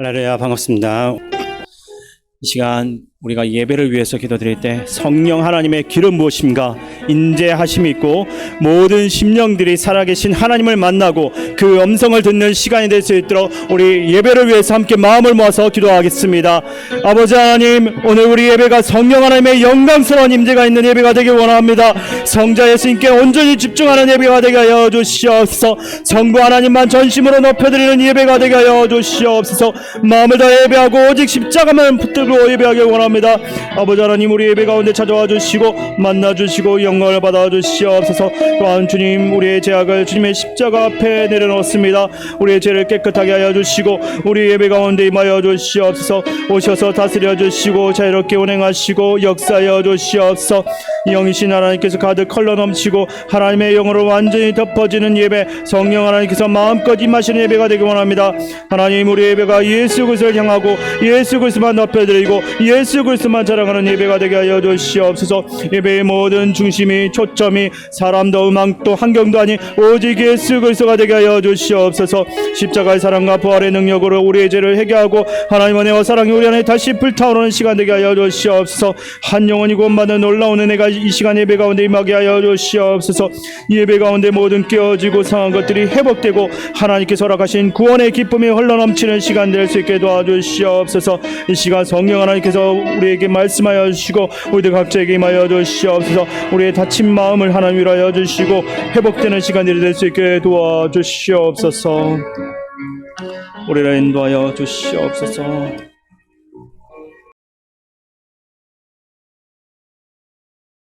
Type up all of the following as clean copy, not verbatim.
할렐루야, 반갑습니다. 이 시간 우리가 예배를 위해서 기도드릴 때 성령 하나님의 기름 부으심과 인재하심이 있고 모든 심령들이 살아계신 하나님을 만나고 그 음성을 듣는 시간이 될 수 있도록 우리 예배를 위해서 함께 마음을 모아서 기도하겠습니다. 아버지 하나님, 오늘 우리 예배가 성령 하나님의 영광스러운 임재가 있는 예배가 되길 원합니다. 성자 예수님께 온전히 집중하는 예배가 되게 하여 주시옵소서. 성부 하나님만 전심으로 높여드리는 예배가 되게 하여 주시옵소서. 마음을 다 예배하고 오직 십자가만 붙들고 예배하길 원합니다. 아버지 하나님, 우리 예배 가운데 찾아와 주시고 만나 주시고 영광을 받아 주시옵소서. 또한 주님, 우리의 죄악을 주님의 십자가 앞에 내려놓습니다. 우리의 죄를 깨끗하게 하여 주시고 우리 예배 가운데 임하여 주시옵소서. 오셔서 다스려 주시고 자유롭게 운행하시고 역사하여 주시옵소서. 영이신 하나님께서 가득 흘러 넘치고 하나님의 영으로 완전히 덮어지는 예배, 성령 하나님께서 마음껏 임하시는 예배가 되기 원합니다. 하나님, 우리 예배가 예수 그리스도를 향하고 예수 그리스도만 높여드리고 예수 그리스도만 자랑하는 예배가 되게 하여 주시옵소서. 예배의 모든 중심이 초점이 사람도 음악도 환경도 아닌 오직 예수 그리스도가 되게 하여 주시옵소서. 십자가의 사랑과 부활의 능력으로 우리의 죄를 해결하고 하나님의 은혜와 사랑이 우리 안에 다시 불타오르는 시간 되게 하여 주시옵소서. 한 영혼이 구원받는 놀라운 은혜가 이 시간 예배 가운데 임하게 하여 주시옵소서. 예배 가운데 모든 깨어지고 상한 것들이 회복되고 하나님께서 허락하신 구원의 기쁨이 흘러넘치는 시간 될 수 있게 도와주시옵소서. 이 시간 성령 하나님께서 우리에게 말씀하여 주시고 우리들 각자에게 임하여 주시옵소서. 우리의 다친 마음을 하나님 위로하여 주시고 회복되는 시간들이 될 수 있게 도와주시옵소서. 우리를 인도하여 주시옵소서.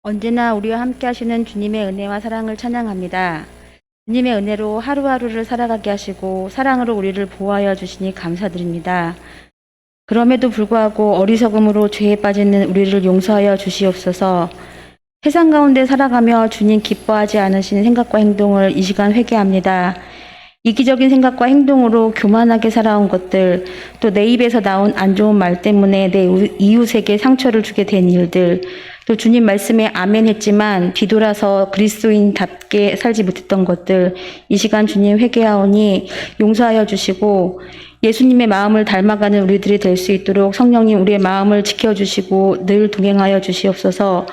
언제나 우리와 함께 하시는 주님의 은혜와 사랑을 찬양합니다. 주님의 은혜로 하루하루를 살아가게 하시고 사랑으로 우리를 보호하여 주시니 감사드립니다. 그럼에도 불구하고 어리석음으로 죄에 빠지는 우리를 용서하여 주시옵소서. 세상 가운데 살아가며 주님 기뻐하지 않으시는 생각과 행동을 이 시간 회개합니다. 이기적인 생각과 행동으로 교만하게 살아온 것들, 또 내 입에서 나온 안 좋은 말 때문에 내 이웃에게 상처를 주게 된 일들, 또 주님 말씀에 아멘 했지만 뒤돌아서 그리스도인답게 살지 못했던 것들, 이 시간 주님 회개하오니 용서하여 주시고 예수님의 마음을 닮아가는 우리들이 될 수 있도록 성령님 우리의 마음을 지켜주시고 늘 동행하여 주시옵소서.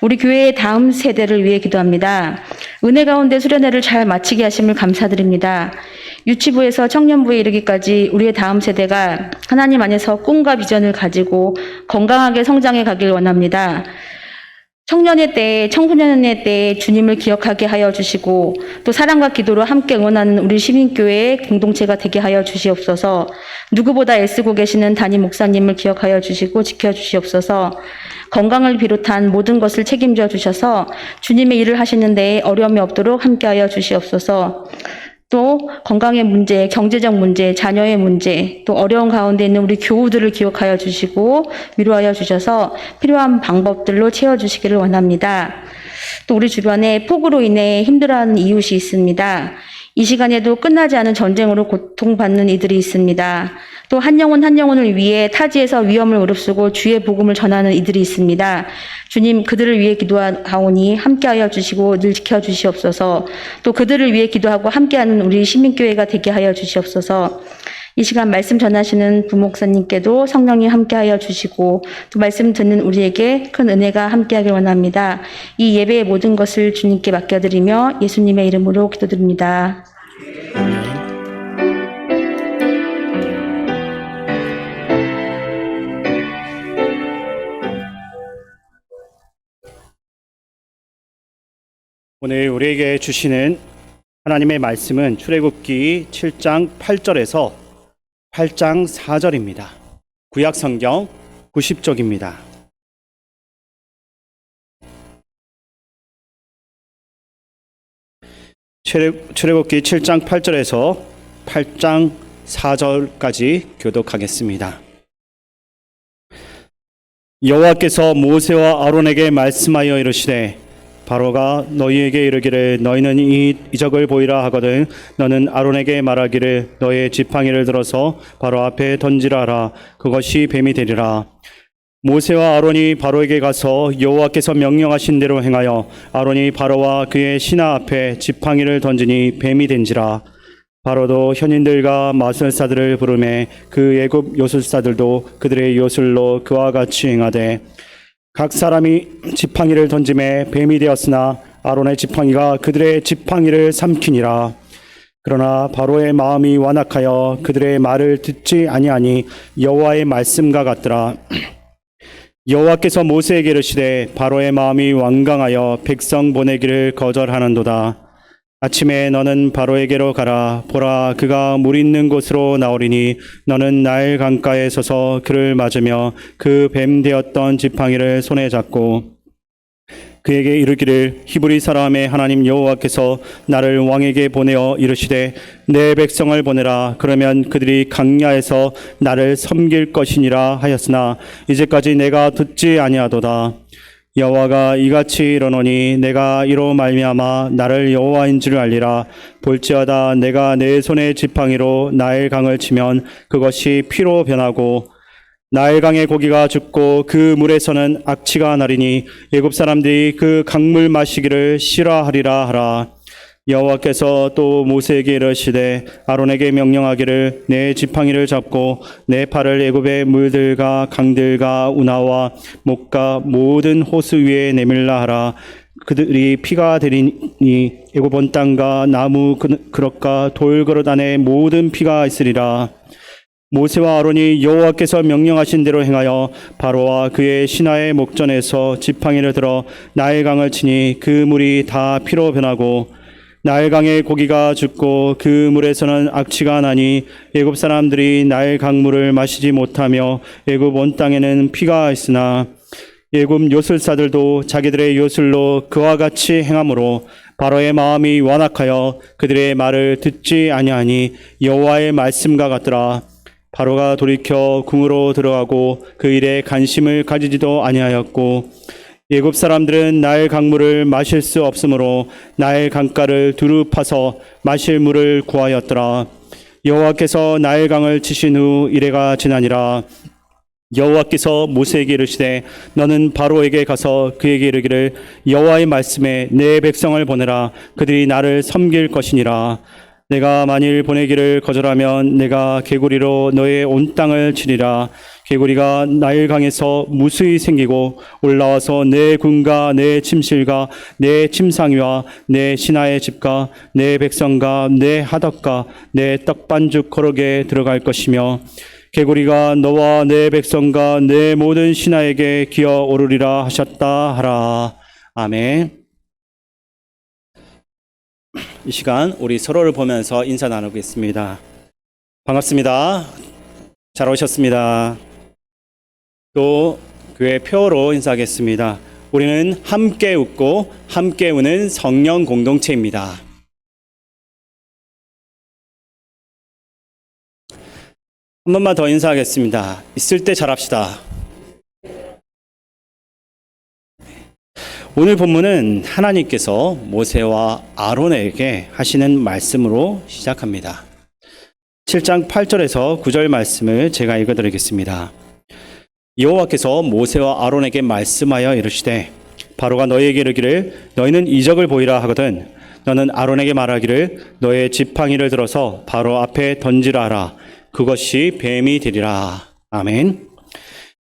우리 교회의 다음 세대를 위해 기도합니다. 은혜 가운데 수련회를 잘 마치게 하심을 감사드립니다. 유치부에서 청년부에 이르기까지 우리의 다음 세대가 하나님 안에서 꿈과 비전을 가지고 건강하게 성장해 가길 원합니다. 청년의 때에, 청소년의 때에 주님을 기억하게 하여 주시고 또 사랑과 기도로 함께 응원하는 우리 시민교회의 공동체가 되게 하여 주시옵소서. 누구보다 애쓰고 계시는 담임 목사님을 기억하여 주시고 지켜주시옵소서. 건강을 비롯한 모든 것을 책임져 주셔서 주님의 일을 하시는 데에 어려움이 없도록 함께하여 주시옵소서. 또 건강의 문제, 경제적 문제, 자녀의 문제, 또 어려운 가운데 있는 우리 교우들을 기억하여 주시고 위로하여 주셔서 필요한 방법들로 채워주시기를 원합니다. 또 우리 주변에 폭우로 인해 힘들어하는 이웃이 있습니다. 이 시간에도 끝나지 않은 전쟁으로 고통받는 이들이 있습니다. 또 한 영혼 한 영혼을 위해 타지에서 위험을 무릅쓰고 주의 복음을 전하는 이들이 있습니다. 주님, 그들을 위해 기도하오니 함께하여 주시고 늘 지켜주시옵소서. 또 그들을 위해 기도하고 함께하는 우리 시민교회가 되게 하여 주시옵소서. 이 시간 말씀 전하시는 부목사님께도 성령님 함께하여 주시고 또 말씀 듣는 우리에게 큰 은혜가 함께하길 원합니다. 이 예배의 모든 것을 주님께 맡겨드리며 예수님의 이름으로 기도드립니다. 오늘 우리에게 주시는 하나님의 말씀은 출애굽기 7장 8절에서 8장 4절입니다. 구약 성경 90쪽입니다. 출애굽기 7장 8절에서 8장 4절까지 교독하겠습니다. 여호와께서 모세와 아론에게 말씀하여 이르시되 바로가 너희에게 이르기를 너희는 이 이적을 보이라 하거든 너는 아론에게 말하기를 너의 지팡이를 들어서 바로 앞에 던지라 하라. 그것이 뱀이 되리라. 모세와 아론이 바로에게 가서 여호와께서 명령하신 대로 행하여 아론이 바로와 그의 신하 앞에 지팡이를 던지니 뱀이 된지라. 바로도 현인들과 마술사들을 부르매 그 애굽 요술사들도 그들의 요술로 그와 같이 행하되 각 사람이 지팡이를 던짐에 뱀이 되었으나 아론의 지팡이가 그들의 지팡이를 삼키니라. 그러나 바로의 마음이 완악하여 그들의 말을 듣지 아니하니 여호와의 말씀과 같더라. 여호와께서 모세에게 이르시되 바로의 마음이 완강하여 백성 보내기를 거절하는도다. 아침에 너는 바로에게로 가라. 보라, 그가 물 있는 곳으로 나오리니 너는 나일 강가에 서서 그를 맞으며 그 뱀 되었던 지팡이를 손에 잡고 그에게 이르기를 히브리 사람의 하나님 여호와께서 나를 왕에게 보내어 이르시되 내 백성을 보내라. 그러면 그들이 강야에서 나를 섬길 것이니라 하였으나 이제까지 내가 듣지 아니하도다. 여호와가 이같이 이르노니 내가 이로 말미암아 나를 여호와인 줄 알리라. 볼지어다 내가 내 손의 지팡이로 나일 강을 치면 그것이 피로 변하고 나일 강의 고기가 죽고 그 물에서는 악취가 나리니 애굽 사람들이 그 강물 마시기를 싫어하리라 하라. 여호와께서 또 모세에게 이르시되 아론에게 명령하기를 내 지팡이를 잡고 내 팔을 애굽의 물들과 강들과 운하와 목과 모든 호수 위에 내밀라 하라. 그들이 피가 되리니 애굽 온 땅과 나무 그릇과 돌 그릇 안에 모든 피가 있으리라. 모세와 아론이 여호와께서 명령하신 대로 행하여 바로와 그의 신하의 목전에서 지팡이를 들어 나일 강을 치니 그 물이 다 피로 변하고 나일 강의 고기가 죽고 그 물에서는 악취가 나니 애굽 사람들이 나일 강물을 마시지 못하며 애굽 온 땅에는 피가 있으나 애굽 요술사들도 자기들의 요술로 그와 같이 행함으로 바로의 마음이 완악하여 그들의 말을 듣지 아니하니 여호와의 말씀과 같더라. 바로가 돌이켜 궁으로 들어가고 그 일에 관심을 가지지도 아니하였고 애굽 사람들은 나일 강물을 마실 수 없으므로 나일 강가를 두루 파서 마실 물을 구하였더라. 여호와께서 나일 강을 치신 후 이래가 지나니라. 여호와께서 모세에게 이르시되 너는 바로에게 가서 그에게 이르기를 여호와의 말씀에 내 백성을 보내라. 그들이 나를 섬길 것이니라. 내가 만일 보내기를 거절하면 내가 개구리로 너의 온 땅을 치리라. 개구리가 나일 강에서 무수히 생기고 올라와서 내 군과 내 침실과 내 침상위와 내 신하의 집과 내 백성과 내 하덕과 내 떡반죽 거룩에 들어갈 것이며 개구리가 너와 내 백성과 내 모든 신하에게 기어 오르리라 하셨다 하라. 아멘. 이 시간 우리 서로를 보면서 인사 나누겠습니다. 반갑습니다. 잘 오셨습니다. 또 교회 표어로 인사하겠습니다. 우리는 함께 웃고 함께 우는 성령 공동체입니다. 한 번만 더 인사하겠습니다. 있을 때 잘합시다. 오늘 본문은 하나님께서 모세와 아론에게 하시는 말씀으로 시작합니다. 7장 8절에서 9절 말씀을 제가 읽어드리겠습니다. 여호와께서 모세와 아론에게 말씀하여 이르시되 바로가 너희에게 이르기를 너희는 이적을 보이라 하거든 너는 아론에게 말하기를 너의 지팡이를 들어서 바로 앞에 던지라 하라. 그것이 뱀이 되리라. 아멘.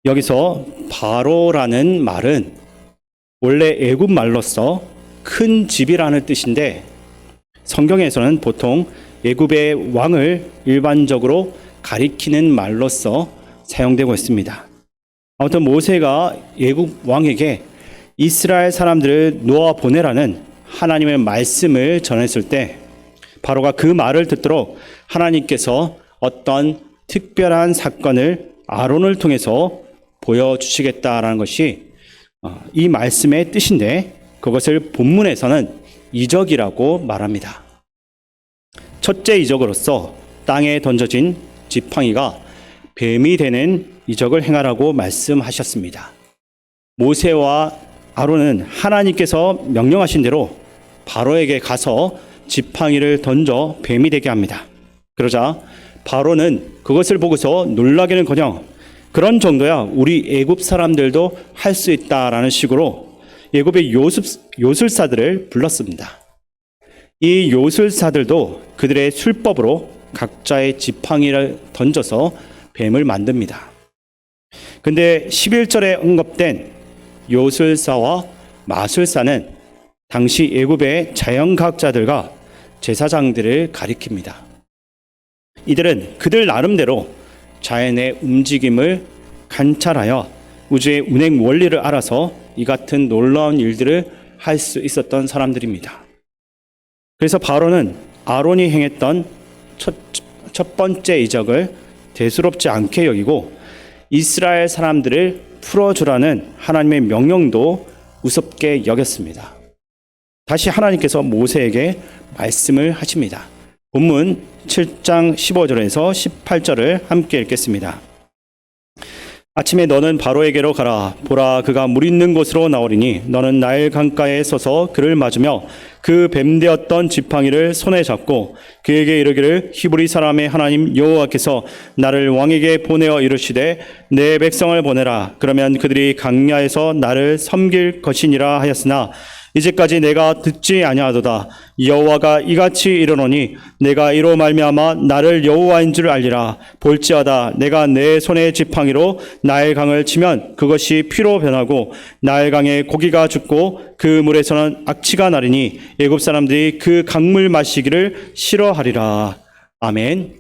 여기서 바로라는 말은 원래 애굽 말로서 큰 집이라는 뜻인데 성경에서는 보통 애굽의 왕을 일반적으로 가리키는 말로서 사용되고 있습니다. 아무튼 모세가 애굽 왕에게 이스라엘 사람들을 놓아 보내라는 하나님의 말씀을 전했을 때 바로가 그 말을 듣도록 하나님께서 어떤 특별한 사건을 아론을 통해서 보여주시겠다라는 것이 이 말씀의 뜻인데 그것을 본문에서는 이적이라고 말합니다. 첫째 이적으로서 땅에 던져진 지팡이가 뱀이 되는 이적을 행하라고 말씀하셨습니다. 모세와 아론은 하나님께서 명령하신 대로 바로에게 가서 지팡이를 던져 뱀이 되게 합니다. 그러자 바로는 그것을 보고서 놀라기는커녕 그런 정도야 우리 애굽 사람들도 할 수 있다라는 식으로 애굽의 요술사들을 불렀습니다. 이 요술사들도 그들의 술법으로 각자의 지팡이를 던져서 뱀을 만듭니다. 근데 11절에 언급된 요술사와 마술사는 당시 애굽의 자연과학자들과 제사장들을 가리킵니다. 이들은 그들 나름대로 자연의 움직임을 관찰하여 우주의 운행 원리를 알아서 이 같은 놀라운 일들을 할 수 있었던 사람들입니다. 그래서 바로는 아론이 행했던 첫 번째 이적을 대수롭지 않게 여기고 이스라엘 사람들을 풀어주라는 하나님의 명령도 우습게 여겼습니다. 다시 하나님께서 모세에게 말씀을 하십니다. 본문 7장 15절에서 18절을 함께 읽겠습니다. 아침에 너는 바로에게로 가라. 보라, 그가 물 있는 곳으로 나오리니 너는 나일 강가에 서서 그를 맞으며 그 뱀되었던 지팡이를 손에 잡고 그에게 이르기를 히브리 사람의 하나님 여호와께서 나를 왕에게 보내어 이르시되 내 백성을 보내라. 그러면 그들이 강야에서 나를 섬길 것이니라 하였으나 이제까지 내가 듣지 아니하도다. 여호와가 이같이 이르노니 내가 이로 말미암아 나를 여호와인 줄 알리라. 볼지어다 내가 내 손의 지팡이로 나일 강을 치면 그것이 피로 변하고 나일 강에 고기가 죽고 그 물에서는 악취가 나리니 애굽 사람들이 그 강물 마시기를 싫어하리라. 아멘.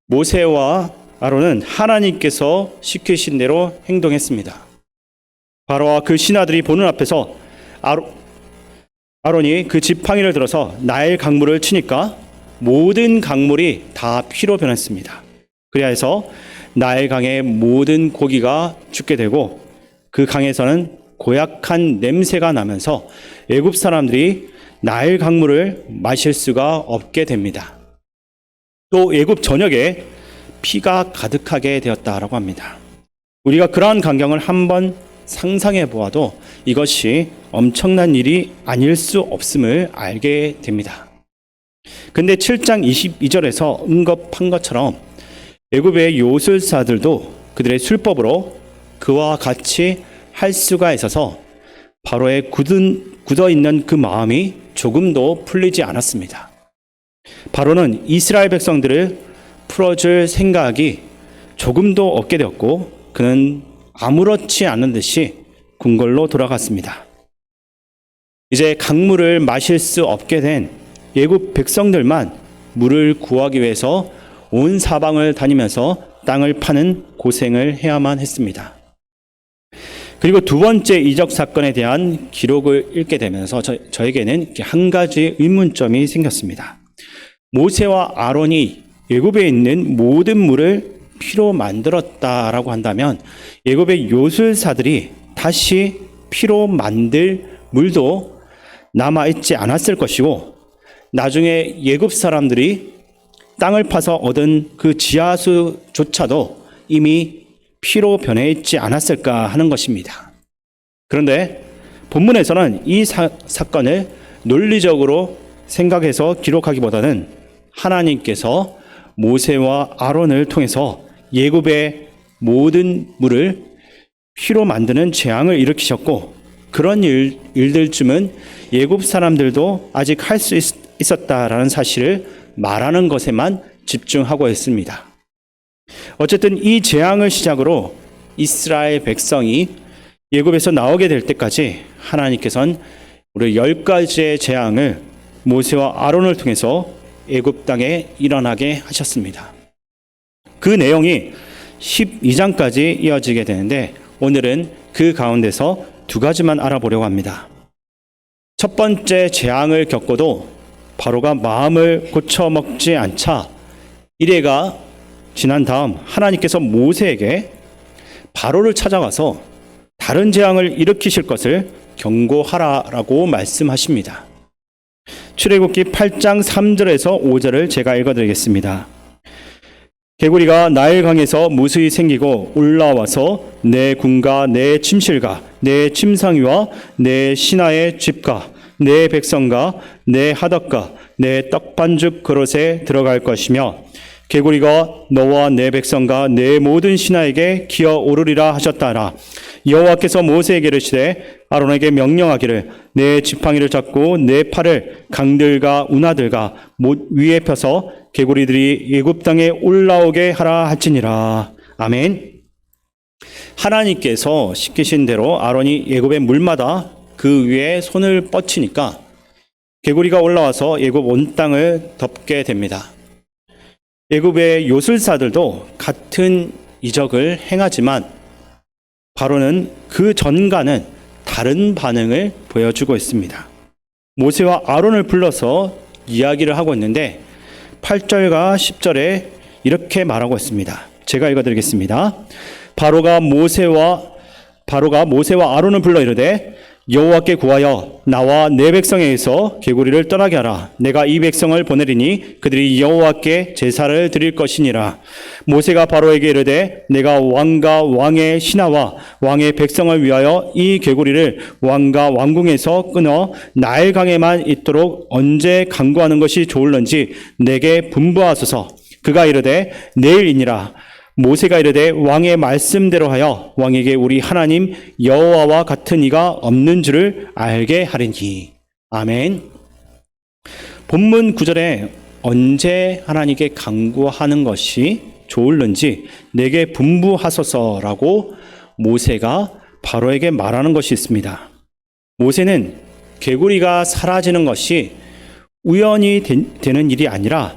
모세와 아론은 하나님께서 시키신 대로 행동했습니다. 바로와 그 신하들이 보는 앞에서 아론이 그 지팡이를 들어서 나일 강물을 치니까 모든 강물이 다 피로 변했습니다. 그리하여서 나일 강의 모든 고기가 죽게 되고 그 강에서는 고약한 냄새가 나면서 애굽 사람들이 나일 강물을 마실 수가 없게 됩니다. 또 애굽 전역에 피가 가득하게 되었다라고 합니다. 우리가 그러한 광경을 한번 상상해 보아도 이것이 엄청난 일이 아닐 수 없음을 알게 됩니다. 근데 7장 22절에서 언급한 것처럼 애굽의 요술사들도 그들의 술법으로 그와 같이 할 수가 있어서 바로의 굳어있는 그 마음이 조금도 풀리지 않았습니다. 바로는 이스라엘 백성들을 풀어줄 생각이 조금도 없게 되었고 그는 아무렇지 않은 듯이 궁궐로 돌아갔습니다. 이제 강물을 마실 수 없게 된 애굽 백성들만 물을 구하기 위해서 온 사방을 다니면서 땅을 파는 고생을 해야만 했습니다. 그리고 두 번째 이적 사건에 대한 기록을 읽게 되면서 저에게는 한 가지 의문점이 생겼습니다. 모세와 아론이 애굽에 있는 모든 물을 피로 만들었다라고 한다면 애굽의 요술사들이 다시 피로 만들 물도 남아있지 않았을 것이고 나중에 애굽 사람들이 땅을 파서 얻은 그 지하수조차도 이미 피로 변해 있지 않았을까 하는 것입니다. 그런데 본문에서는 이 사건을 논리적으로 생각해서 기록하기보다는 하나님께서 모세와 아론을 통해서 애굽의 모든 물을 피로 만드는 재앙을 일으키셨고 그런 일들쯤은 애굽 사람들도 아직 할 수 있었다라는 사실을 말하는 것에만 집중하고 있습니다. 어쨌든 이 재앙을 시작으로 이스라엘 백성이 애굽에서 나오게 될 때까지 하나님께서는 우리 10가지의 재앙을 모세와 아론을 통해서 애굽 땅에 일어나게 하셨습니다. 그 내용이 12장까지 이어지게 되는데 오늘은 그 가운데서 두 가지만 알아보려고 합니다. 첫 번째 재앙을 겪고도 바로가 마음을 고쳐먹지 않자 이래가 지난 다음 하나님께서 모세에게 바로를 찾아가서 다른 재앙을 일으키실 것을 경고하라라고 말씀하십니다. 출애굽기 8장 3절에서 5절을 제가 읽어드리겠습니다. 개구리가 나일강에서 무수히 생기고 올라와서 내 군과 내 침실과 내 침상위와 내 신하의 집과 내 백성과 내 하덕과 내 떡반죽 그릇에 들어갈 것이며 개구리가 너와 내 백성과 내 모든 신하에게 기어오르리라 하셨다라. 여호와께서 모세에게 이르시되 아론에게 명령하기를 내 지팡이를 잡고 내 팔을 강들과 운하들과 못 위에 펴서 개구리들이 애굽 땅에 올라오게 하라 할지니라. 아멘. 하나님께서 시키신 대로 아론이 애굽의 물마다 그 위에 손을 뻗치니까 개구리가 올라와서 애굽 온 땅을 덮게 됩니다. 애굽의 요술사들도 같은 이적을 행하지만 바로는 그 전과는 다른 반응을 보여주고 있습니다. 모세와 아론을 불러서 이야기를 하고 있는데 8절과 10절에 이렇게 말하고 있습니다. 제가 읽어드리겠습니다. 바로가 모세와 아론을 불러 이르되 여호와께 구하여 나와 내 백성에게서 개구리를 떠나게 하라. 내가 이 백성을 보내리니 그들이 여호와께 제사를 드릴 것이니라. 모세가 바로에게 이르되 내가 왕과 왕의 신하와 왕의 백성을 위하여 이 개구리를 왕과 왕궁에서 끊어 나일강에만 있도록 언제 강구하는 것이 좋을런지 내게 분부하소서. 그가 이르되 내일이니라. 모세가 이르되 왕의 말씀대로 하여 왕에게 우리 하나님 여호와와 같은 이가 없는 줄을 알게 하리니. 아멘. 본문 9절에 언제 하나님께 간구하는 것이 좋을는지 내게 분부하소서라고 모세가 바로에게 말하는 것이 있습니다. 모세는 개구리가 사라지는 것이 우연히 되는 일이 아니라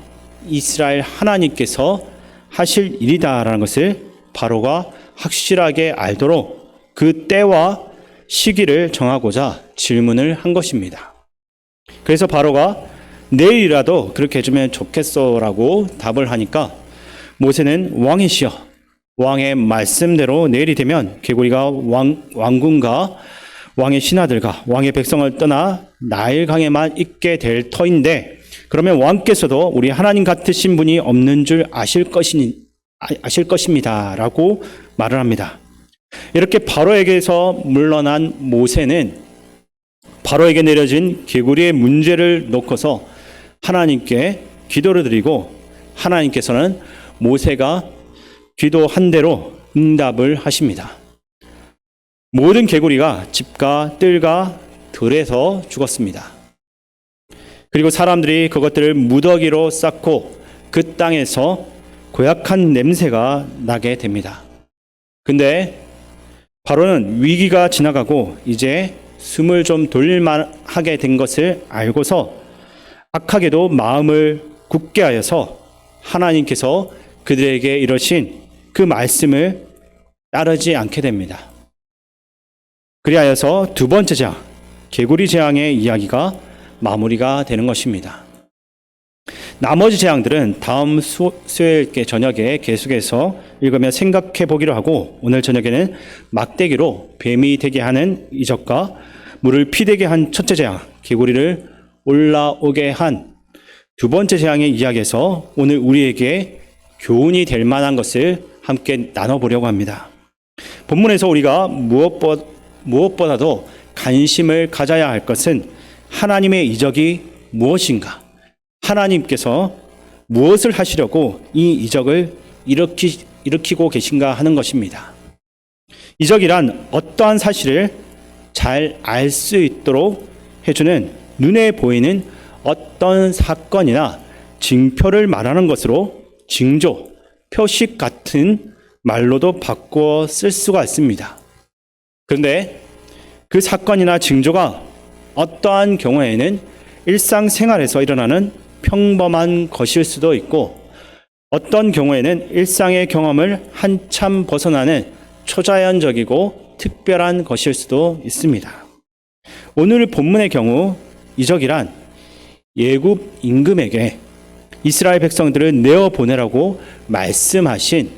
이스라엘 하나님께서 하실 일이다라는 것을 바로가 확실하게 알도록 그 때와 시기를 정하고자 질문을 한 것입니다. 그래서 바로가 내일이라도 그렇게 해주면 좋겠어라고 답을 하니까 모세는 왕이시여 왕의 말씀대로 내일이 되면 개구리가 왕궁과 왕의 신하들과 왕의 백성을 떠나 나일강에만 있게 될 터인데 그러면 왕께서도 우리 하나님 같으신 분이 없는 줄 아실 것입니다 라고 말을 합니다. 이렇게 바로에게서 물러난 모세는 바로에게 내려진 개구리의 문제를 놓고서 하나님께 기도를 드리고 하나님께서는 모세가 기도한 대로 응답을 하십니다. 모든 개구리가 집과 뜰과 들에서 죽었습니다. 그리고 사람들이 그것들을 무더기로 쌓고 그 땅에서 고약한 냄새가 나게 됩니다. 근데 바로는 위기가 지나가고 이제 숨을 좀 돌릴만하게 된 것을 알고서 악하게도 마음을 굳게 하여서 하나님께서 그들에게 이러신 그 말씀을 따르지 않게 됩니다. 그리하여서 두 번째 재앙, 개구리 재앙의 이야기가 마무리가 되는 것입니다. 나머지 재앙들은 다음 수요일 저녁에 계속해서 읽으며 생각해 보기로 하고 오늘 저녁에는 막대기로 뱀이 되게 하는 이적과 물을 피되게 한 첫째 재앙, 개구리를 올라오게 한 두 번째 재앙의 이야기에서 오늘 우리에게 교훈이 될 만한 것을 함께 나눠보려고 합니다. 본문에서 우리가 무엇보다도 관심을 가져야 할 것은 하나님의 이적이 무엇인가? 하나님께서 무엇을 하시려고 이 이적을 일으키고 계신가 하는 것입니다. 이적이란 어떠한 사실을 잘 알 수 있도록 해주는 눈에 보이는 어떤 사건이나 징표를 말하는 것으로 징조, 표식 같은 말로도 바꾸어 쓸 수가 있습니다. 그런데 그 사건이나 징조가 어떠한 경우에는 일상생활에서 일어나는 평범한 것일 수도 있고 어떤 경우에는 일상의 경험을 한참 벗어나는 초자연적이고 특별한 것일 수도 있습니다. 오늘 본문의 경우 이적이란 애굽 임금에게 이스라엘 백성들을 내어보내라고 말씀하신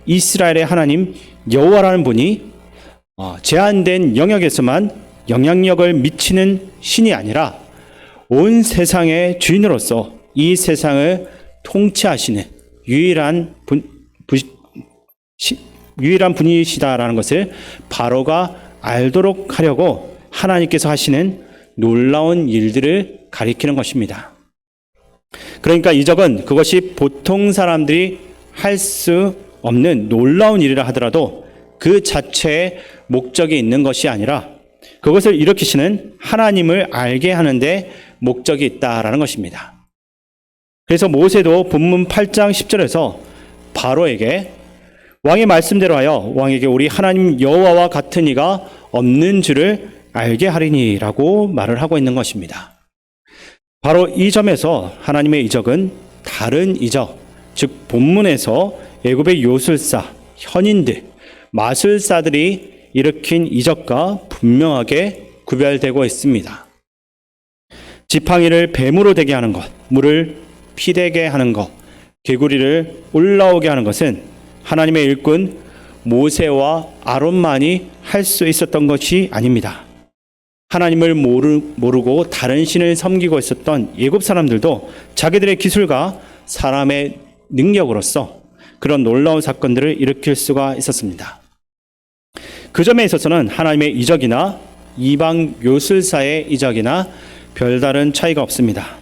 이스라엘의 하나님 여호와라는 분이 제한된 영역에서만 영향력을 미치는 신이 아니라 온 세상의 주인으로서 이 세상을 통치하시는 유일한 분이시다라는 것을 바로가 알도록 하려고 하나님께서 하시는 놀라운 일들을 가리키는 것입니다. 그러니까 이적은 그것이 보통 사람들이 할 수 없는 놀라운 일이라 하더라도 그 자체에 목적이 있는 것이 아니라 그것을 일으키시는 하나님을 알게 하는데 목적이 있다라는 것입니다. 그래서 모세도 본문 8장 10절에서 바로에게 왕의 말씀대로 하여 왕에게 우리 하나님 여호와와 같은 이가 없는 줄을 알게 하리니라고 말을 하고 있는 것입니다. 바로 이 점에서 하나님의 이적은 다른 이적, 즉 본문에서 애굽의 요술사, 현인들, 마술사들이 일으킨 이적과 분명하게 구별되고 있습니다. 지팡이를 뱀으로 되게 하는 것, 물을 피되게 하는 것, 개구리를 올라오게 하는 것은 하나님의 일꾼 모세와 아론만이 할 수 있었던 것이 아닙니다. 하나님을 모르고 다른 신을 섬기고 있었던 애굽 사람들도 자기들의 기술과 사람의 능력으로서 그런 놀라운 사건들을 일으킬 수가 있었습니다. 그 점에 있어서는 하나님의 이적이나 이방 요술사의 이적이나 별다른 차이가 없습니다.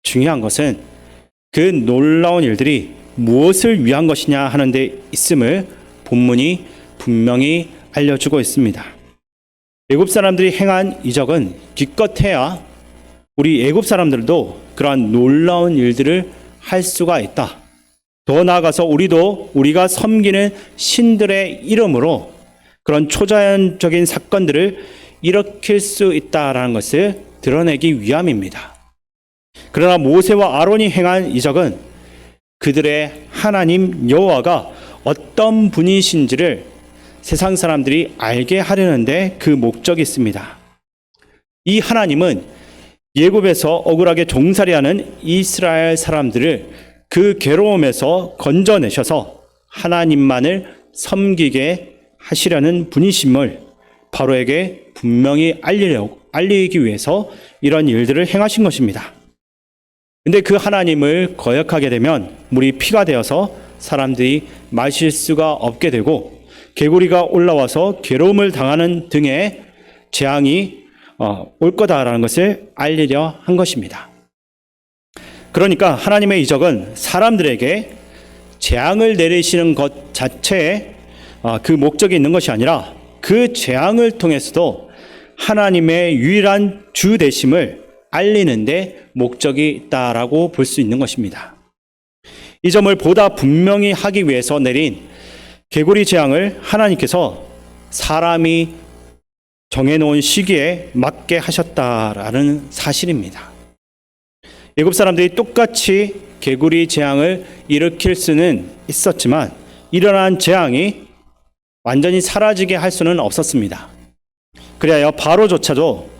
중요한 것은 그 놀라운 일들이 무엇을 위한 것이냐 하는 데 있음을 본문이 분명히 알려주고 있습니다. 애굽 사람들이 행한 이적은 기껏해야 우리 애굽 사람들도 그러한 놀라운 일들을 할 수가 있다. 더 나아가서 우리가 섬기는 신들의 이름으로 그런 초자연적인 사건들을 일으킬 수 있다라는 것을 드러내기 위함입니다. 그러나 모세와 아론이 행한 이적은 그들의 하나님 여호와가 어떤 분이신지를 세상 사람들이 알게 하려는데 그 목적이 있습니다. 이 하나님은 애굽에서 억울하게 종살이하는 이스라엘 사람들을 그 괴로움에서 건져내셔서 하나님만을 섬기게 하시려는 분이심을 바로에게 분명히 알리기 위해서 이런 일들을 행하신 것입니다. 근데 그 하나님을 거역하게 되면 물이 피가 되어서 사람들이 마실 수가 없게 되고 개구리가 올라와서 괴로움을 당하는 등의 재앙이 올 거다라는 것을 알리려 한 것입니다. 그러니까 하나님의 이적은 사람들에게 재앙을 내리시는 것 자체에 그 목적이 있는 것이 아니라 그 재앙을 통해서도 하나님의 유일한 주 되심을 알리는데 목적이 있다라고 볼 수 있는 것입니다. 이 점을 보다 분명히 하기 위해서 내린 개구리 재앙을 하나님께서 사람이 정해놓은 시기에 맞게 하셨다라는 사실입니다. 애굽 사람들이 똑같이 개구리 재앙을 일으킬 수는 있었지만 일어난 재앙이 완전히 사라지게 할 수는 없었습니다. 그리하여 바로조차도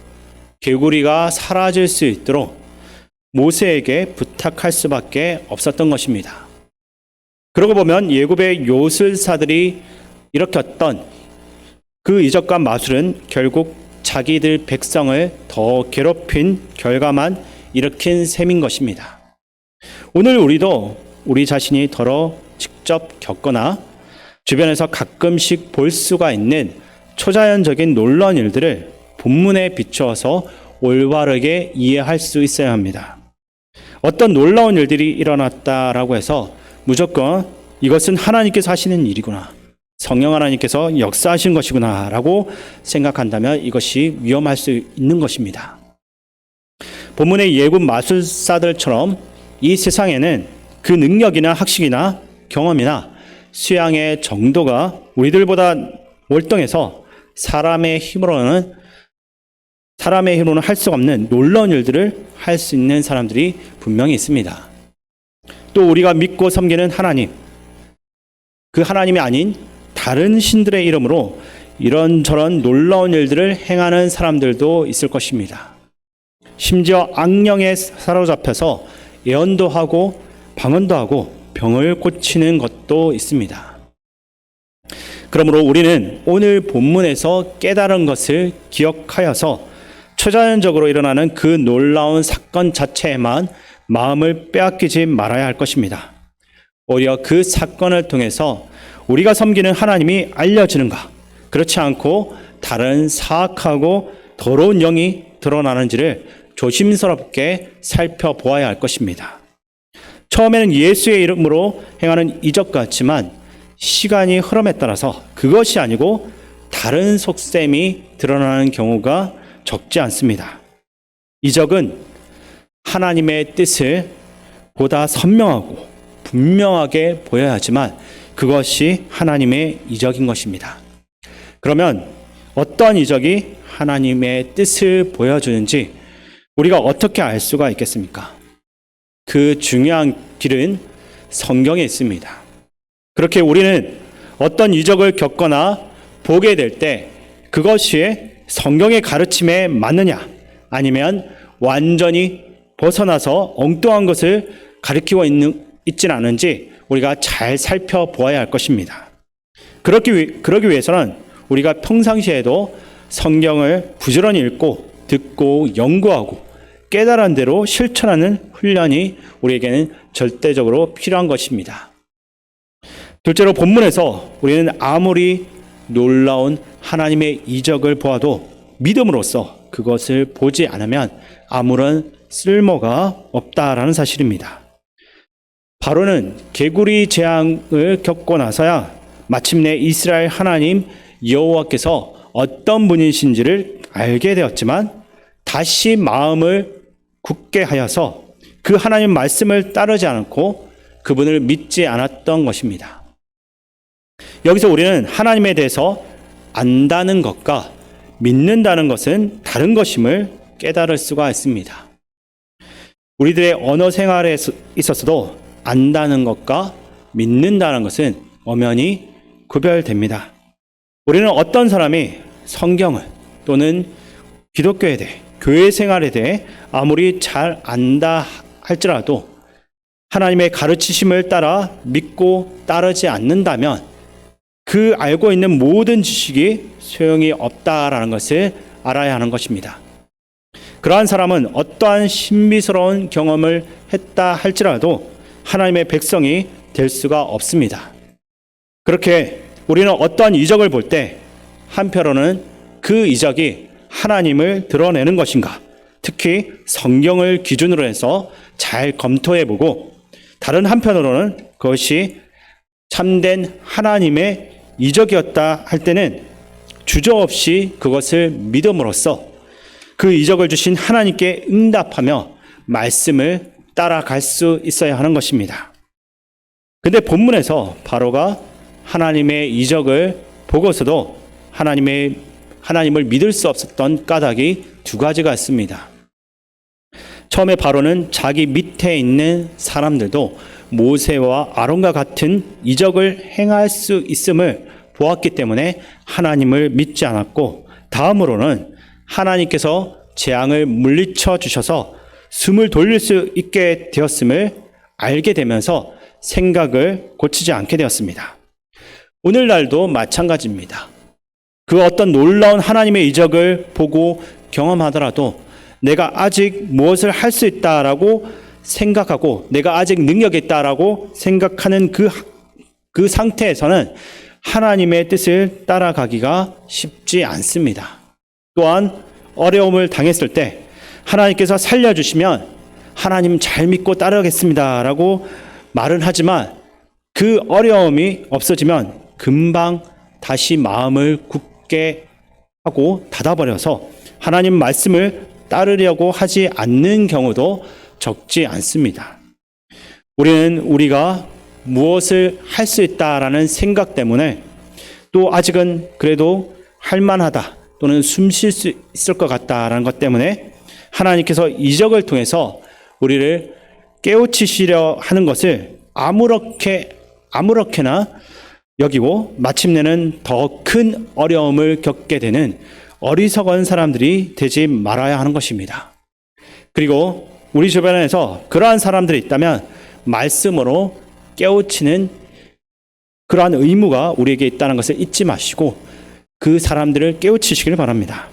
개구리가 사라질 수 있도록 모세에게 부탁할 수밖에 없었던 것입니다. 그러고 보면 애굽의 요술사들이 일으켰던 그 이적과 마술은 결국 자기들 백성을 더 괴롭힌 결과만 일으킨 셈인 것입니다. 오늘 우리도 우리 자신이 더러 직접 겪거나 주변에서 가끔씩 볼 수가 있는 초자연적인 놀라운 일들을 본문에 비추어서 올바르게 이해할 수 있어야 합니다. 어떤 놀라운 일들이 일어났다라고 해서 무조건 이것은 하나님께서 하시는 일이구나, 성령 하나님께서 역사하신 것이구나 라고 생각한다면 이것이 위험할 수 있는 것입니다. 본문의 애굽 마술사들처럼 이 세상에는 그 능력이나 학식이나 경험이나 수양의 정도가 우리들보다 월등해서 사람의 힘으로는 할 수 없는 놀라운 일들을 할 수 있는 사람들이 분명히 있습니다. 또 우리가 믿고 섬기는 하나님, 그 하나님이 아닌 다른 신들의 이름으로 이런저런 놀라운 일들을 행하는 사람들도 있을 것입니다. 심지어 악령에 사로잡혀서 예언도 하고 방언도 하고 병을 고치는 것도 있습니다. 그러므로 우리는 오늘 본문에서 깨달은 것을 기억하여서 초자연적으로 일어나는 그 놀라운 사건 자체에만 마음을 빼앗기지 말아야 할 것입니다. 오히려 그 사건을 통해서 우리가 섬기는 하나님이 알려지는가, 그렇지 않고 다른 사악하고 더러운 영이 드러나는지를 조심스럽게 살펴보아야 할 것입니다. 처음에는 예수의 이름으로 행하는 이적 같지만 시간이 흐름에 따라서 그것이 아니고 다른 속셈이 드러나는 경우가 적지 않습니다. 이적은 하나님의 뜻을 보다 선명하고 분명하게 보여야 하지만 그것이 하나님의 이적인 것입니다. 그러면 어떤 이적이 하나님의 뜻을 보여주는지 우리가 어떻게 알 수가 있겠습니까? 그 중요한 길은 성경에 있습니다. 그렇게 우리는 어떤 이적을 겪거나 보게 될 때 그것이 성경의 가르침에 맞느냐 아니면 완전히 벗어나서 엉뚱한 것을 가리키고 있지는 않은지 우리가 잘 살펴보아야 할 것입니다. 그러기 위해서는 우리가 평상시에도 성경을 부지런히 읽고 듣고 연구하고 깨달은 대로 실천하는 훈련이 우리에게는 절대적으로 필요한 것입니다. 둘째로 본문에서 우리는 아무리 놀라운 하나님의 이적을 보아도 믿음으로써 그것을 보지 않으면 아무런 쓸모가 없다라는 사실입니다. 바로는 개구리 재앙을 겪고 나서야 마침내 이스라엘 하나님 여호와께서 어떤 분이신지를 알게 되었지만 다시 마음을 굳게 하여서 그 하나님 말씀을 따르지 않고 그분을 믿지 않았던 것입니다. 여기서 우리는 하나님에 대해서 안다는 것과 믿는다는 것은 다른 것임을 깨달을 수가 있습니다. 우리들의 언어 생활에 있어서도 안다는 것과 믿는다는 것은 엄연히 구별됩니다. 우리는 어떤 사람이 성경을 또는 기독교에 대해 교회 생활에 대해 아무리 잘 안다 할지라도 하나님의 가르치심을 따라 믿고 따르지 않는다면 그 알고 있는 모든 지식이 소용이 없다라는 것을 알아야 하는 것입니다. 그러한 사람은 어떠한 신비스러운 경험을 했다 할지라도 하나님의 백성이 될 수가 없습니다. 그렇게 우리는 어떠한 이적을 볼 때 한편으로는 그 이적이 하나님을 드러내는 것인가, 특히 성경을 기준으로 해서 잘 검토해보고 다른 한편으로는 그것이 참된 하나님의 이적이었다 할 때는 주저없이 그것을 믿음으로써 그 이적을 주신 하나님께 응답하며 말씀을 따라갈 수 있어야 하는 것입니다. 근데 본문에서 바로가 하나님의 이적을 보고서도 하나님을 믿을 수 없었던 까닭이 두 가지가 있습니다. 처음에 바로는 자기 밑에 있는 사람들도 모세와 아론과 같은 이적을 행할 수 있음을 보았기 때문에 하나님을 믿지 않았고, 다음으로는 하나님께서 재앙을 물리쳐 주셔서 숨을 돌릴 수 있게 되었음을 알게 되면서 생각을 고치지 않게 되었습니다. 오늘날도 마찬가지입니다. 그 어떤 놀라운 하나님의 이적을 보고 경험하더라도 내가 아직 무엇을 할 수 있다라고 생각하고 내가 아직 능력이 있다라고 생각하는 그 상태에서는 하나님의 뜻을 따라가기가 쉽지 않습니다. 또한 어려움을 당했을 때 하나님께서 살려주시면 하나님 잘 믿고 따르겠습니다라고 말은 하지만 그 어려움이 없어지면 금방 다시 마음을 굳게 하고 닫아버려서 하나님 말씀을 따르려고 하지 않는 경우도 적지 않습니다. 우리는 우리가 무엇을 할 수 있다라는 생각 때문에 또 아직은 그래도 할 만하다 또는 숨 쉴 수 있을 것 같다라는 것 때문에 하나님께서 이적을 통해서 우리를 깨우치시려 하는 것을 아무렇게나 여기고 마침내는 더 큰 어려움을 겪게 되는 어리석은 사람들이 되지 말아야 하는 것입니다. 그리고 우리 주변에서 그러한 사람들이 있다면 말씀으로 깨우치는 그러한 의무가 우리에게 있다는 것을 잊지 마시고 그 사람들을 깨우치시길 바랍니다.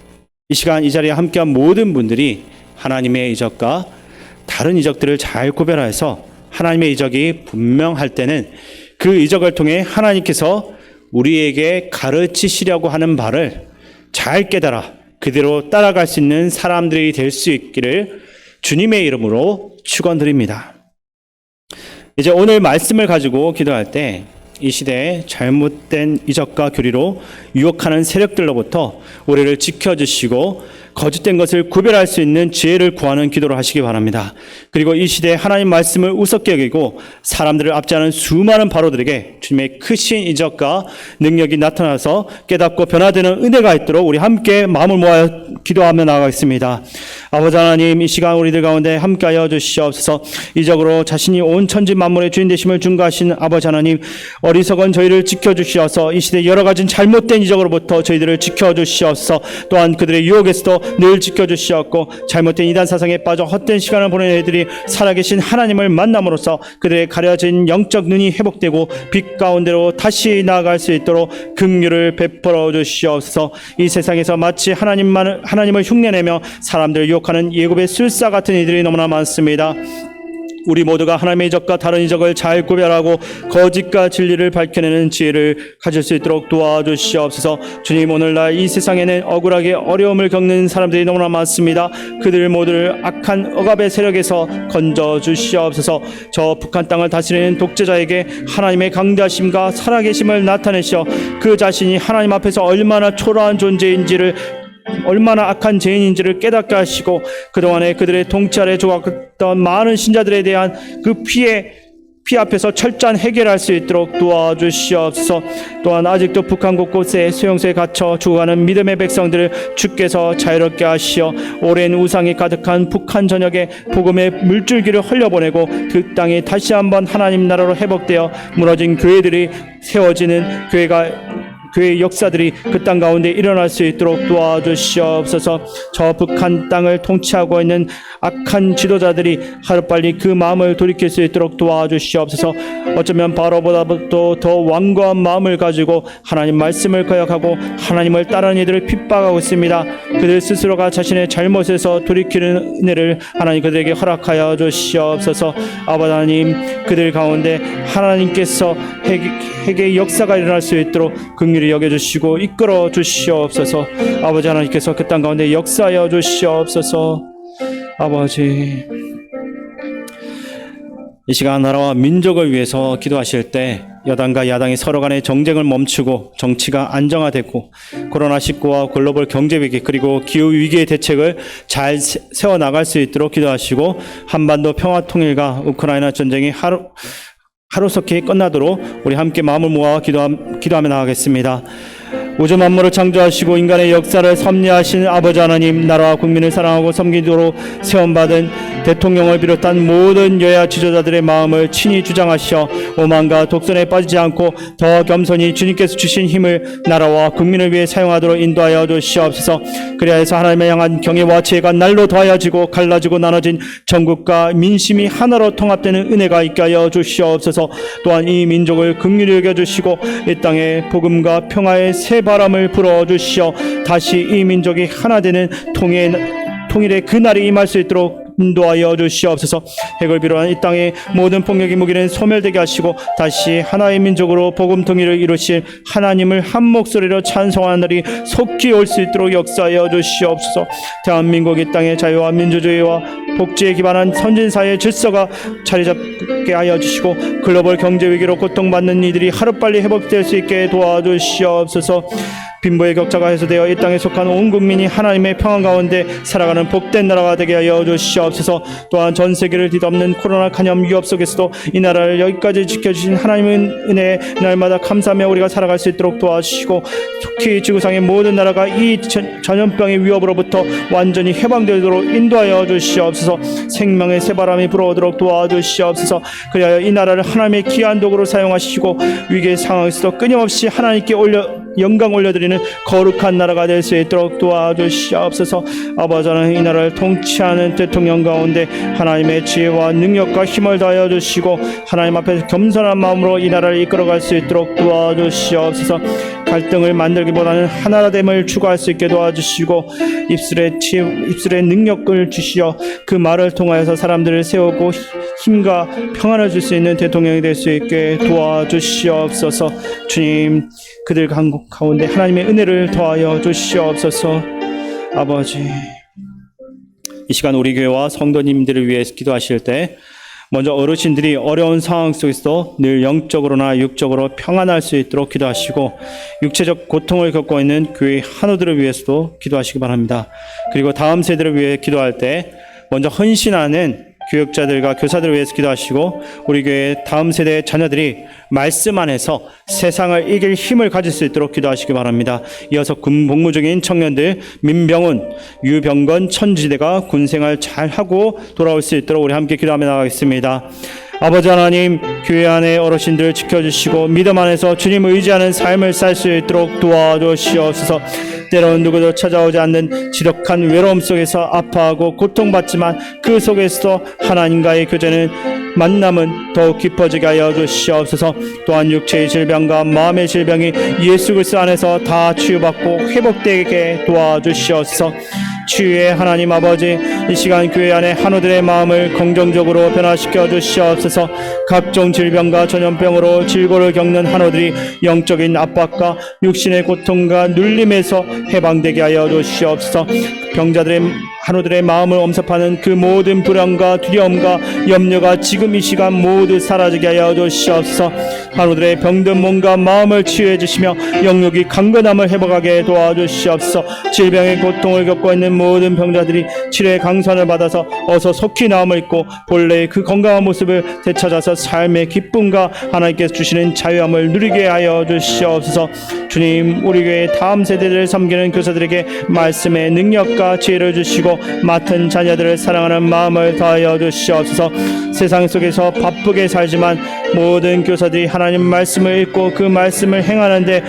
이 시간 이 자리에 함께한 모든 분들이 하나님의 이적과 다른 이적들을 잘 구별해서 하나님의 이적이 분명할 때는 그 이적을 통해 하나님께서 우리에게 가르치시려고 하는 바를 잘 깨달아 그대로 따라갈 수 있는 사람들이 될 수 있기를 주님의 이름으로 축원드립니다. 이제 오늘 말씀을 가지고 기도할 때 이 시대에 잘못된 이적과 교리로 유혹하는 세력들로부터 우리를 지켜주시고 거짓된 것을 구별할 수 있는 지혜를 구하는 기도를 하시기 바랍니다. 그리고 이 시대에 하나님 말씀을 우습게 여기고 사람들을 압제하는 수많은 바로들에게 주님의 크신 이적과 능력이 나타나서 깨닫고 변화되는 은혜가 있도록 우리 함께 마음을 모아 기도하며 나아가겠습니다. 아버지 하나님, 이 시간 우리들 가운데 함께하여 주시옵소서. 이적으로 자신이 온 천지 만물의 주인 되심을 증거하신 아버지 하나님, 어리석은 저희를 지켜주시어서 이 시대 여러 가지 잘못된 이적으로부터 저희들을 지켜주시옵소서. 또한 그들의 유혹에서도 늘 지켜주시었고 잘못된 이단 사상에 빠져 헛된 시간을 보내는 애들이 살아계신 하나님을 만남으로써 그들의 가려진 영적 눈이 회복되고 빛 가운데로 다시 나아갈 수 있도록 긍휼을 베풀어 주시옵소서. 이 세상에서 마치 하나님을 흉내내며 사람들을 유혹하는 예굽의 술사 같은 이들이 너무나 많습니다. 우리 모두가 하나님의 이적과 다른 이적을 잘 구별하고 거짓과 진리를 밝혀내는 지혜를 가질 수 있도록 도와주시옵소서. 주님, 오늘날 이 세상에는 억울하게 어려움을 겪는 사람들이 너무나 많습니다. 그들 모두를 악한 억압의 세력에서 건져주시옵소서. 저 북한 땅을 다스리는 독재자에게 하나님의 강대하심과 살아계심을 나타내시어 그 자신이 하나님 앞에서 얼마나 초라한 존재인지를, 얼마나 악한 죄인인지를 깨닫게 하시고 그동안에 그들의 통치 아래 조각했던 많은 신자들에 대한 그 피 앞에서 철저한 해결할 수 있도록 도와주시옵소서. 또한 아직도 북한 곳곳에 수용소에 갇혀 죽어가는 믿음의 백성들을 주께서 자유롭게 하시어 오랜 우상이 가득한 북한 전역에 복음의 물줄기를 흘려보내고 그 땅이 다시 한번 하나님 나라로 회복되어 무너진 교회들이 세워지는 교회의 역사들이 그 땅 가운데 일어날 수 있도록 도와주시옵소서. 저 북한 땅을 통치하고 있는 악한 지도자들이 하루빨리 그 마음을 돌이킬 수 있도록 도와주시옵소서. 어쩌면 바로보다도 더 완고한 마음을 가지고 하나님 말씀을 거역하고 하나님을 따르는 이들을 핍박하고 있습니다. 그들 스스로가 자신의 잘못에서 돌이키는 은혜를 하나님 그들에게 허락하여 주시옵소서. 아버지 하나님, 그들 가운데 하나님께서 회개의 역사가 일어날 수 있도록 긍휼히 여겨주시고 이끌어 주시옵소서. 아버지 하나님께서 그 땅 가운데 역사하여 주시옵소서. 아버지, 이 시간 나라와 민족을 위해서 기도하실 때 여당과 야당이 서로 간의 정쟁을 멈추고 정치가 안정화되고 코로나19와 글로벌 경제위기 그리고 기후위기의 대책을 잘 세워나갈 수 있도록 기도하시고 한반도 평화통일과 우크라이나 전쟁이 하루속히 끝나도록 우리 함께 마음을 모아 기도하며 나가겠습니다. 우주 만물을 창조하시고 인간의 역사를 섭리하신 아버지 하나님, 나라와 국민을 사랑하고 섬기도록 세움받은 대통령을 비롯한 모든 여야 지도자들의 마음을 친히 주장하시어 오만과 독선에 빠지지 않고 더 겸손히 주님께서 주신 힘을 나라와 국민을 위해 사용하도록 인도하여 주시옵소서. 그리하여서 하나님을 향한 경외와 지혜가 날로 더하여지고 갈라지고 나눠진 전국과 민심이 하나로 통합되는 은혜가 있게 하여 주시옵소서. 또한 이 민족을 긍휼히 여겨주시고 이 땅에 복음과 평화의 새 바람을 불어주시어 다시 이 민족이 하나 되는 통일의 그날이 임할 수 있도록 인도하여 주시옵소서. 핵을 비롯한 이 땅의 모든 폭력의 무기는 소멸되게 하시고 다시 하나의 민족으로 복음 통일을 이루실 하나님을 한 목소리로 찬송하는 날이 속히 올 수 있도록 역사하여 주시옵소서. 대한민국 이 땅의 자유와 민주주의와 복지에 기반한 선진사회의 질서가 자리 잡게 하여 주시고 글로벌 경제 위기로 고통받는 이들이 하루빨리 회복될 수 있게 도와주시옵소서. 빈부의 격차가 해소되어 이 땅에 속한 온 국민이 하나님의 평안 가운데 살아가는 복된 나라가 되게 하여 주시옵소서. 또한 전 세계를 뒤덮는 코로나 간염 위협 속에서도 이 나라를 여기까지 지켜주신 하나님의 은혜에 날마다 감사하며 우리가 살아갈 수 있도록 도와주시고 특히 지구상의 모든 나라가 이 전염병의 위협으로부터 완전히 해방되도록 인도하여 주시옵소서. 생명의 새바람이 불어오도록 도와주시옵소서. 그리하여 이 나라를 하나님의 귀한 도구로 사용하시고 위기의 상황에서도 끊임없이 하나님께 영광 올려드리는 거룩한 나라가 될 수 있도록 도와주시옵소서. 아버지 하나님, 이 나라를 통치하는 대통령 가운데 하나님의 지혜와 능력과 힘을 다하여 주시고 하나님 앞에서 겸손한 마음으로 이 나라를 이끌어갈 수 있도록 도와주시옵소서. 갈등을 만들기보다는 하나됨을 추구할 수 있게 도와주시고 입술에 능력을 주시어 그 말을 통하여서 사람들을 세우고 힘과 평안을 줄 수 있는 대통령이 될 수 있게 도와주시옵소서. 주님, 그들 가운데 하나님의 은혜를 더하여 주시옵소서. 아버지, 이 시간 우리 교회와 성도님들을 위해 기도하실 때 먼저 어르신들이 어려운 상황 속에서도 늘 영적으로나 육적으로 평안할 수 있도록 기도하시고 육체적 고통을 겪고 있는 교회 한우들을 위해서도 기도하시기 바랍니다. 그리고 다음 세대를 위해 기도할 때 먼저 헌신하는 교육자들과 교사들을 위해서 기도하시고 우리 교회 다음 세대의 자녀들이 말씀 안에서 세상을 이길 힘을 가질 수 있도록 기도하시기 바랍니다. 이어서 군 복무 중인 청년들 민병훈, 유병건, 천지대가 군생활 잘하고 돌아올 수 있도록 우리 함께 기도하며 나가겠습니다. 아버지 하나님, 교회 안에 어르신들 지켜주시고 믿음 안에서 주님 의지하는 삶을 살 수 있도록 도와주시옵소서. 때로는 누구도 찾아오지 않는 지독한 외로움 속에서 아파하고 고통받지만 그 속에서도 하나님과의 교제는 만남은 더욱 깊어지게 하여 주시옵소서. 또한 육체의 질병과 마음의 질병이 예수 그리스도 안에서 다 치유받고 회복되게 도와주시옵소서. 치유의 하나님 아버지, 이 시간 교회 안에 한우들의 마음을 긍정적으로 변화시켜 주시옵소서. 각종 질병과 전염병으로 질고를 겪는 한우들이 영적인 압박과 육신의 고통과 눌림에서 해방되게 하여 주시옵소서. 병자들의 한우들의 마음을 엄습하는 그 모든 불안과 두려움과 염려가 지금 이 시간 모두 사라지게 하여 주시옵소서. 한우들의 병든 몸과 마음을 치유해 주시며 영육이 강건함을 회복하게 도와주시옵소서. 질병의 고통을 겪고 있는 모든 병자들이 치료의 강선을 받아서 어서 속히 나음을 입고 본래의 그 건강한 모습을 되찾아서 삶의 기쁨과 하나님께서 주시는 자유함을 누리게 하여 주시옵소서. 주님, 우리 교회 다음 세대들을 섬기는 교사들에게 말씀의 능력과 지혜를 주시고 맡은 자녀들을 사랑하는 마음을 더하여 주시옵소서. 세상 속에서 바쁘게 살지만 모든 교사들이 하나님 말씀을 읽고 그 말씀을 행하는데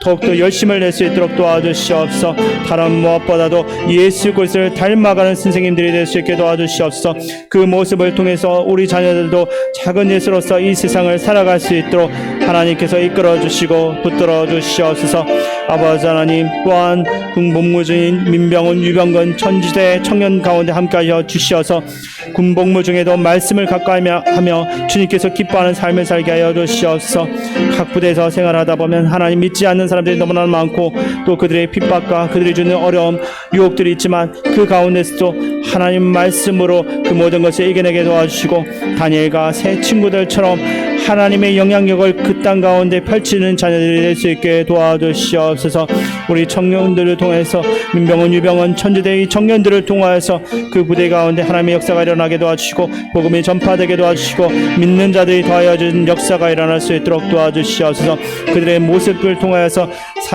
더욱더 열심을 낼 수 있도록 도와주시옵소서. 다른 무엇보다도 예수 그리스도를 닮아가는 선생님들이 될 수 있게 도와주시옵소서. 그 모습을 통해서 우리 자녀들도 작은 예수로서 이 세상을 살아갈 수 있도록 하나님께서 이끌어 주시고 붙들어 주시옵소서. 아버지 하나님, 또한 군복무 중인 민병훈, 유병건, 천지대 청년 가운데 함께하여 주시어서 군복무 중에도 말씀을 가까이 하며 주님께서 기뻐하는 삶을 살게 하여 주시옵소서. 각 부대에서 생활하다 보면 하나님 믿지 않는 사람들이 너무나 많고 또 그들의 핍박과 그들이 주는 어려움, 유혹들이 있지만 그 가운데서도 하나님 말씀으로 그 모든 것을 이겨내게 도와주시고 다니엘과 새 친구들처럼 하나님의 영향력을 그 땅 가운데 펼치는 자녀들이 될 수 있게 도와주시옵소서. 우리 청년들을 통해서 민병헌, 유병헌, 천지대의 청년들을 통하여서 그 부대 가운데 하나님의 역사가 일어나게 도와주시고 복음이 전파되게 도와주시고 믿는 자들이 더하여 준 역사가 일어날 수 있도록 도와주시옵소서. 그들의 모습을 통하여서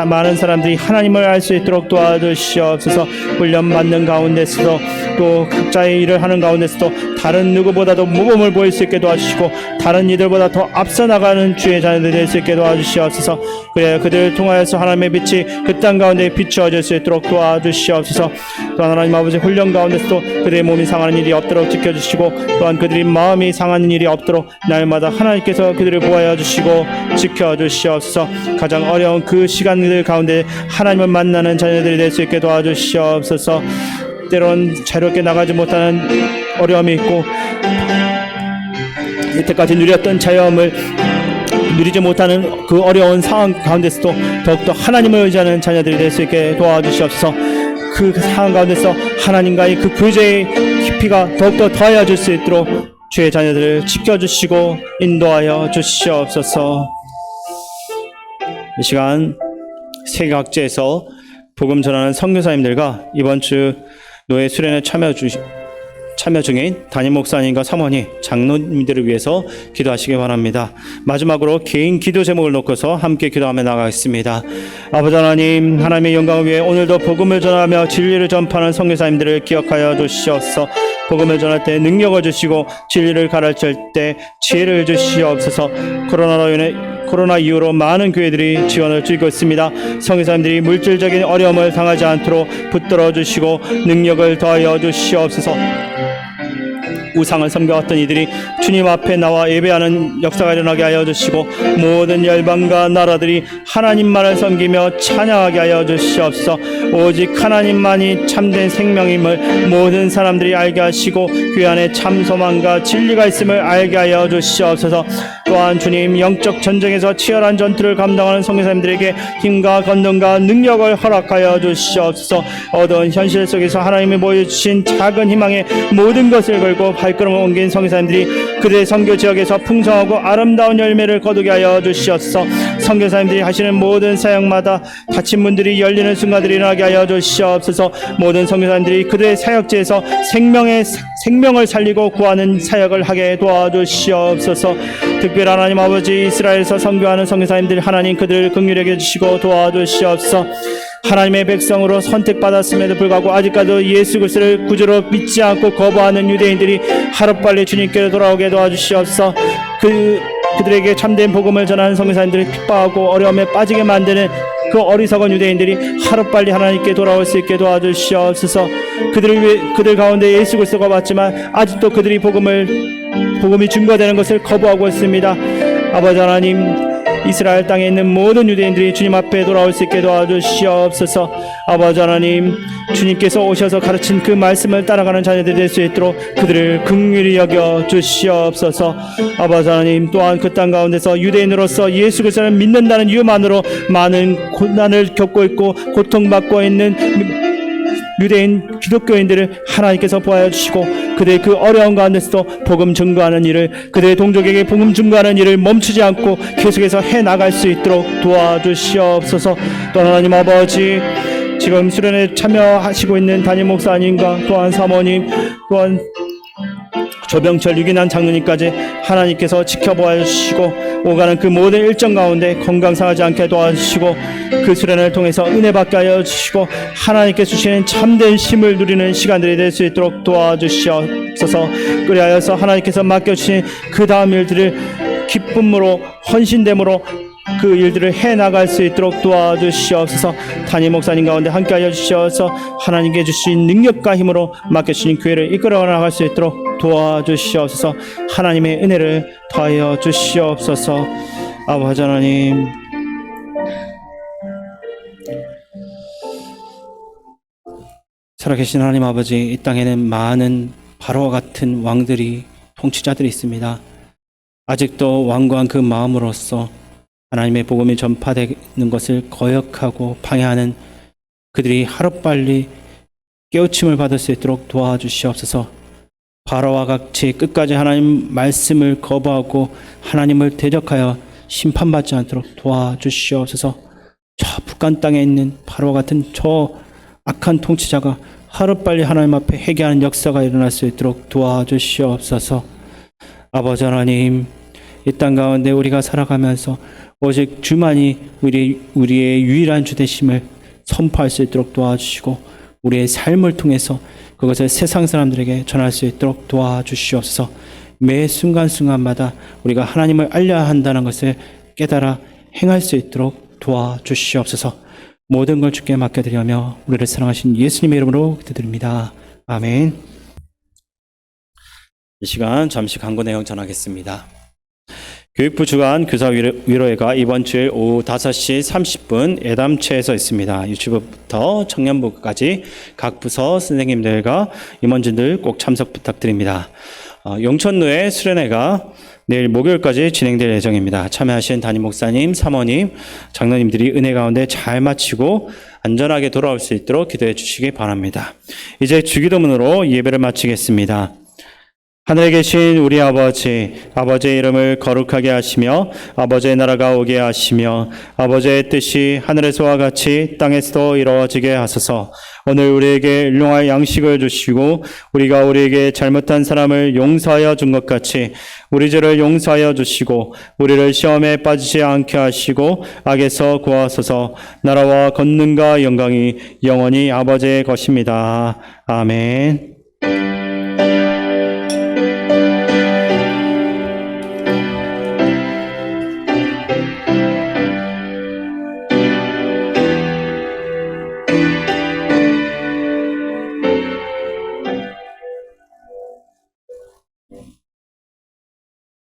많은 사람들이 하나님을 알 수 있도록 도와주시옵소서. 훈련받는 가운데서도 또 각자의 일을 하는 가운데서도 다른 누구보다도 모범을 보일 수 있게 도와주시고 다른 이들보다 더 앞서 나가는 주의 자녀들이 될 수 있게 도와주시옵소서. 그래야 그들을 통하여서 하나님의 빛이 그 땅 가운데 비추어질 수 있도록 도와주시옵소서. 또한 하나님 아버지 훈련 가운데서도 그들의 몸이 상하는 일이 없도록 지켜주시고 또한 그들의 마음이 상하는 일이 없도록 날마다 하나님께서 그들을 보호하여 주시고 지켜주시옵소서. 가장 어려운 그 시간들 가운데 하나님을 만나는 자녀들이 될 수 있게 도와주시옵소서. 때론 자유롭게 나가지 못하는 어려움이 있고 이때까지 누렸던 자유함을 누리지 못하는 그 어려운 상황 가운데서도 더욱더 하나님을 의지하는 자녀들이 될 수 있게 도와주시옵소서. 그 상황 가운데서 하나님과의 그 교제의 깊이가 더욱더 더해질 수 있도록 주의 자녀들을 지켜주시고 인도하여 주시옵소서. 이 시간 세계 각지에서 복음 전하는 선교사님들과 이번 주 노예 수련회 참여 중인 담임 목사님과 사모님, 장로님들을 위해서 기도하시기 바랍니다. 마지막으로 개인 기도 제목을 놓고서 함께 기도하며 나가겠습니다. 아버지 하나님, 하나님의 영광을 위해 오늘도 복음을 전하며 진리를 전파하는 선교사님들을 기억하여 주시옵소서. 복음을 전할 때 능력을 주시고 진리를 가르칠 때 지혜를 주시옵소서. 코로나 이후로 많은 교회들이 지원을 주고 있습니다. 선교사님들이 물질적인 어려움을 당하지 않도록 붙들어 주시고 능력을 더하여 주시옵소서. 우상을 섬겨왔던 이들이 주님 앞에 나와 예배하는 역사가 일어나게 하여 주시고 모든 열방과 나라들이 하나님만을 섬기며 찬양하게 하여 주시옵소서. 오직 하나님만이 참된 생명임을 모든 사람들이 알게 하시고 그 안에 참 소망과 진리가 있음을 알게 하여 주시옵소서. 또한 주님, 영적 전쟁에서 치열한 전투를 감당하는 선교사님들에게 힘과 권능과 능력을 허락하여 주시옵소서. 어두운 현실 속에서 하나님이 보여주신 작은 희망의 모든 것을 걸고 발걸음 옮긴 선교사님들이 그들의 선교 지역에서 풍성하고 아름다운 열매를 거두게 하여 주시옵소서. 선교사님들이 하시는 모든 사역마다 다친 분들이 열리는 순간들이 일어나게 하여 주시옵소서. 모든 선교사님들이 그들의 사역지에서 생명을 살리고 구하는 사역을 하게 도와주시옵소서. 특별히 하나님 아버지, 이스라엘에서 선교하는 선교사님들 하나님 그들을 긍휼히 여겨주시고 도와주시옵소서. 하나님의 백성으로 선택받았음에도 불구하고 아직까지도 예수 그리스도를 구주로 믿지 않고 거부하는 유대인들이 하루빨리 주님께로 돌아오게 도와주시옵소서. 그들에게 참된 복음을 전하는 선교사님들이 핍박하고 어려움에 빠지게 만드는 그 어리석은 유대인들이 하루빨리 하나님께 돌아올 수 있게 도와주시옵소서. 그들 가운데 예수 그리스도가 왔지만 아직도 그들이 복음이 증거되는 것을 거부하고 있습니다. 아버지 하나님, 이스라엘 땅에 있는 모든 유대인들이 주님 앞에 돌아올 수 있게 도와주시옵소서. 아버지 하나님, 주님께서 오셔서 가르친 그 말씀을 따라가는 자녀들이 될 수 있도록 그들을 긍휼히 여겨 주시옵소서. 아버지 하나님, 또한 그 땅 가운데서 유대인으로서 예수 그리스도를 믿는다는 이유만으로 많은 고난을 겪고 있고 고통받고 있는 유대인 기독교인들을 하나님께서 보아여 주시고 그들의 그 어려운 가운데서도 복음 증거하는 일을, 그들의 동족에게 복음 증거하는 일을 멈추지 않고 계속해서 해나갈 수 있도록 도와주시옵소서. 또 하나님 아버지, 지금 수련에 참여하시고 있는 담임 목사님과 또한 사모님, 또한 조병철 유기난 장로님까지 하나님께서 지켜보아 주시고 오가는 그 모든 일정 가운데 건강 상하지 않게 도와주시고 그 수련을 통해서 은혜 받게 하여 주시고 하나님께 주시는 참된 힘을 누리는 시간들이 될 수 있도록 도와주시옵소서. 그리하여서 하나님께서 맡겨주신 그 다음 일들을 기쁨으로 헌신됨으로 그 일들을 해나갈 수 있도록 도와주시옵소서. 담임 목사님 가운데 함께하여 주시어서 하나님께 주신 능력과 힘으로 맡겨주신 교회를 이끌어 나갈 수 있도록 도와주시옵소서. 하나님의 은혜를 더하여 주시옵소서. 아버지 하나님, 살아계신 하나님 아버지, 이 땅에는 많은 바로와 같은 왕들이, 통치자들이 있습니다. 아직도 완고한 그 마음으로써 하나님의 복음이 전파되는 것을 거역하고 방해하는 그들이 하루빨리 깨우침을 받을 수 있도록 도와주시옵소서. 바로와 같이 끝까지 하나님 말씀을 거부하고 하나님을 대적하여 심판받지 않도록 도와주시옵소서. 저 북한 땅에 있는 바로와 같은 저 악한 통치자가 하루빨리 하나님 앞에 회개하는 역사가 일어날 수 있도록 도와주시옵소서. 아버지 하나님, 이 땅 가운데 우리가 살아가면서 오직 주만이 우리의 유일한 주 되심을 선포할 수 있도록 도와주시고 우리의 삶을 통해서 그것을 세상 사람들에게 전할 수 있도록 도와주시옵소서. 매 순간순간마다 우리가 하나님을 알려야 한다는 것을 깨달아 행할 수 있도록 도와주시옵소서. 모든 걸 주께 맡겨드리며 우리를 사랑하신 예수님의 이름으로 기도드립니다. 아멘. 이 시간 잠시 광고 내용 전하겠습니다. 교육부 주관 교사 위로회가 이번 주일 오후 5시 30분 예담체에서 있습니다. 유치부부터 청년부까지 각 부서 선생님들과 임원진들 꼭 참석 부탁드립니다. 용천로의 수련회가 내일 목요일까지 진행될 예정입니다. 참여하신 담임 목사님, 사모님, 장로님들이 은혜 가운데 잘 마치고 안전하게 돌아올 수 있도록 기도해 주시기 바랍니다. 이제 주기도문으로 예배를 마치겠습니다. 하늘에 계신 우리 아버지, 아버지의 이름을 거룩하게 하시며 아버지의 나라가 오게 하시며 아버지의 뜻이 하늘에서와 같이 땅에서도 이루어지게 하소서. 오늘 우리에게 일용할 양식을 주시고 우리가 우리에게 잘못한 사람을 용서하여 준 것 같이 우리 죄를 용서하여 주시고 우리를 시험에 빠지지 않게 하시고 악에서 구하소서. 나라와 권능과 영광이 영원히 아버지의 것입니다. 아멘.